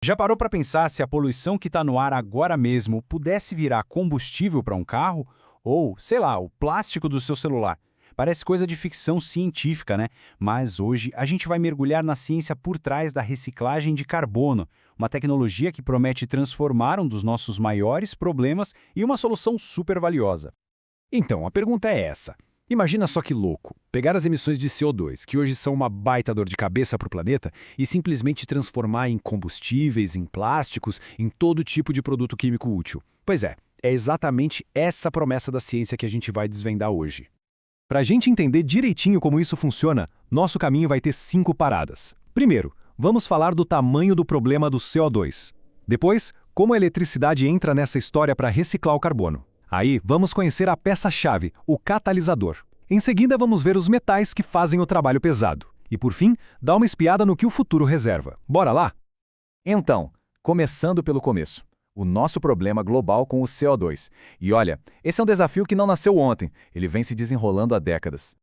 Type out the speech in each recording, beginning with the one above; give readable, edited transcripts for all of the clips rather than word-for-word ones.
Já parou para pensar se a poluição que está no ar agora mesmo pudesse virar combustível para um carro? Ou, sei lá, o plástico do seu celular? Parece coisa de ficção científica, né? Mas hoje a gente vai mergulhar na ciência por trás da reciclagem de carbono, uma tecnologia que promete transformar um dos nossos maiores problemas em uma solução super valiosa. Então, a pergunta é essa. Imagina só que louco, pegar as emissões de CO2, que hoje são uma baita dor de cabeça para o planeta, e simplesmente transformar em combustíveis, em plásticos, em todo tipo de produto químico útil. Pois é exatamente essa promessa da ciência que a gente vai desvendar hoje. Para a gente entender direitinho como isso funciona, nosso caminho vai ter 5 paradas. Primeiro, vamos falar do tamanho do problema do CO2. Depois, como a eletricidade entra nessa história para reciclar o carbono. Aí, vamos conhecer a peça-chave, o catalisador. Em seguida, vamos ver os metais que fazem o trabalho pesado. E, por fim, dar uma espiada no que o futuro reserva. Bora lá? Então, começando pelo começo. O nosso problema global com o CO2. E olha, esse é um desafio que não nasceu ontem, ele vem se desenrolando há décadas.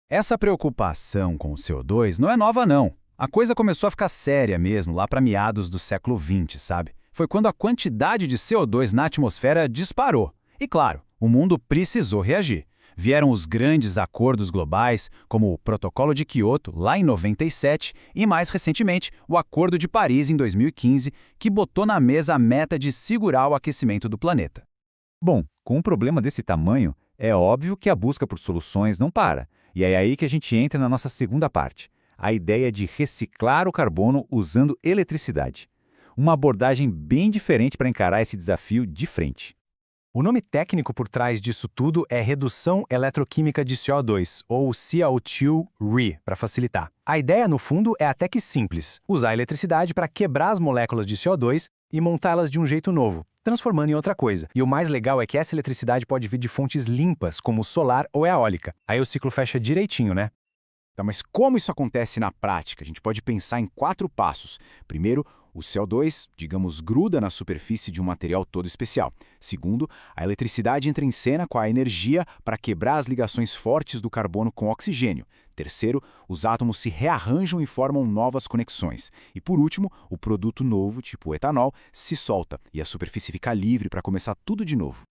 Essa preocupação com o CO2 não é nova, não. A coisa começou a ficar séria mesmo lá para meados do século XX, sabe? Foi quando a quantidade de CO2 na atmosfera disparou. E claro, o mundo precisou reagir. Vieram os grandes acordos globais, como o Protocolo de Quioto, lá em 97, e mais recentemente, o Acordo de Paris, em 2015, que botou na mesa a meta de segurar o aquecimento do planeta. Bom, com um problema desse tamanho, é óbvio que a busca por soluções não para. E é aí que a gente entra na nossa segunda parte, a ideia de reciclar o carbono usando eletricidade. Uma abordagem bem diferente para encarar esse desafio de frente. O nome técnico por trás disso tudo é redução eletroquímica de CO2, ou CO2-RE, para facilitar. A ideia, no fundo, é até que simples: usar a eletricidade para quebrar as moléculas de CO2 e montá-las de um jeito novo, transformando em outra coisa. E o mais legal é que essa eletricidade pode vir de fontes limpas, como solar ou eólica. Aí o ciclo fecha direitinho, né? Tá, mas como isso acontece na prática? A gente pode pensar em 4 passos. Primeiro, o CO2, digamos, gruda na superfície de um material todo especial. Segundo, a eletricidade entra em cena com a energia para quebrar as ligações fortes do carbono com oxigênio. Terceiro, os átomos se rearranjam e formam novas conexões. E por último, o produto novo, tipo o etanol, se solta e a superfície fica livre para começar tudo de novo.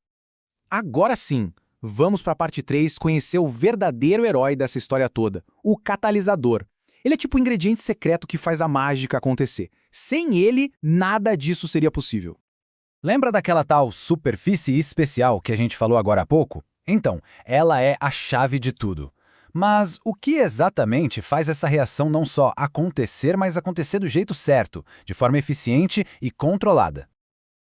Agora sim! Vamos para a parte 3 conhecer o verdadeiro herói dessa história toda, o catalisador. Ele é tipo o ingrediente secreto que faz a mágica acontecer. Sem ele, nada disso seria possível. Lembra daquela tal superfície especial que a gente falou agora há pouco? Então, ela é a chave de tudo. Mas o que exatamente faz essa reação não só acontecer, mas acontecer do jeito certo, de forma eficiente e controlada?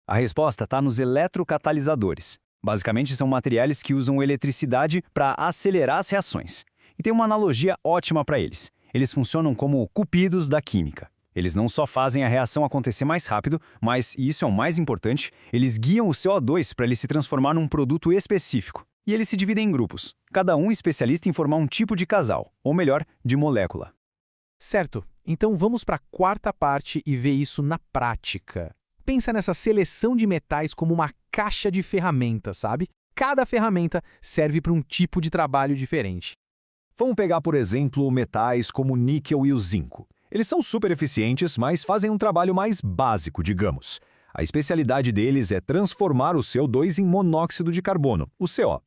A resposta está nos eletrocatalisadores. Basicamente, são materiais que usam eletricidade para acelerar as reações. E tem uma analogia ótima para eles. Eles funcionam como cupidos da química. Eles não só fazem a reação acontecer mais rápido, mas, e isso é o mais importante, eles guiam o CO2 para ele se transformar num produto específico. E eles se dividem em grupos, cada um especialista em formar um tipo de casal, ou melhor, de molécula. Certo, então vamos para a quarta parte e ver isso na prática. Pensa nessa seleção de metais como uma caixa de ferramentas, sabe? Cada ferramenta serve para um tipo de trabalho diferente. Vamos pegar, por exemplo, metais como o níquel e o zinco. Eles são super eficientes, mas fazem um trabalho mais básico, digamos. A especialidade deles é transformar o CO2 em monóxido de carbono, o CO.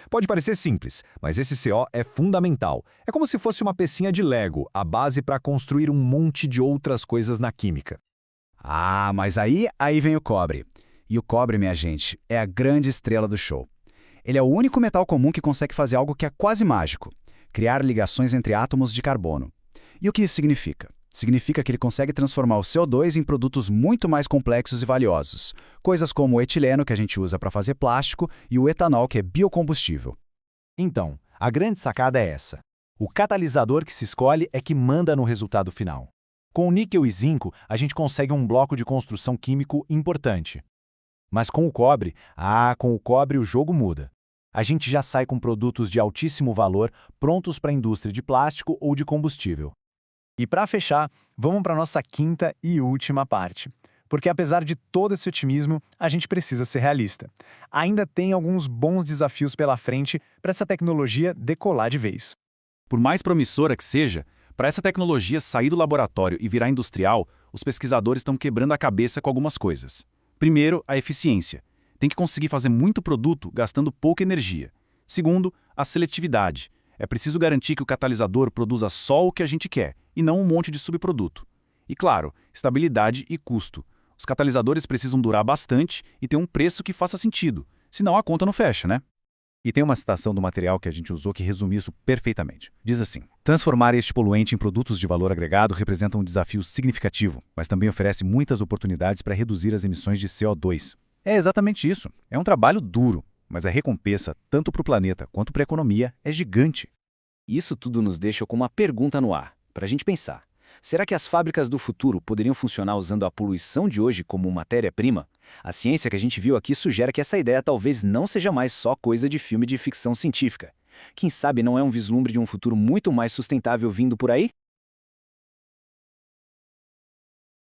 Pode parecer simples, mas esse CO é fundamental. É como se fosse uma pecinha de Lego, a base para construir um monte de outras coisas na química. Ah, mas aí vem o cobre. E o cobre, minha gente, é a grande estrela do show. Ele é o único metal comum que consegue fazer algo que é quase mágico: criar ligações entre átomos de carbono. E o que isso significa? Significa que ele consegue transformar o CO2 em produtos muito mais complexos e valiosos. Coisas como o etileno, que a gente usa para fazer plástico, e o etanol, que é biocombustível. Então, a grande sacada é essa. O catalisador que se escolhe é que manda no resultado final. Com o níquel e zinco, a gente consegue um bloco de construção químico importante. Mas com o cobre o jogo muda. A gente já sai com produtos de altíssimo valor prontos para a indústria de plástico ou de combustível. E para fechar, vamos para a nossa quinta e última parte. Porque apesar de todo esse otimismo, a gente precisa ser realista. Ainda tem alguns bons desafios pela frente para essa tecnologia decolar de vez. Por mais promissora que seja, Para essa tecnologia sair do laboratório e virar industrial, os pesquisadores estão quebrando a cabeça com algumas coisas. Primeiro, a eficiência. Tem que conseguir fazer muito produto gastando pouca energia. Segundo, a seletividade. É preciso garantir que o catalisador produza só o que a gente quer, e não um monte de subproduto. E claro, estabilidade e custo. Os catalisadores precisam durar bastante e ter um preço que faça sentido, senão a conta não fecha, né? E tem uma citação do material que a gente usou que resume isso perfeitamente. Diz assim: transformar este poluente em produtos de valor agregado representa um desafio significativo, mas também oferece muitas oportunidades para reduzir as emissões de CO2. É exatamente isso. É um trabalho duro, mas a recompensa, tanto para o planeta quanto para a economia, é gigante. Isso tudo nos deixa com uma pergunta no ar, para a gente pensar. Será que as fábricas do futuro poderiam funcionar usando a poluição de hoje como matéria-prima? A ciência que a gente viu aqui sugere que essa ideia talvez não seja mais só coisa de filme de ficção científica. Quem sabe não é um vislumbre de um futuro muito mais sustentável vindo por aí?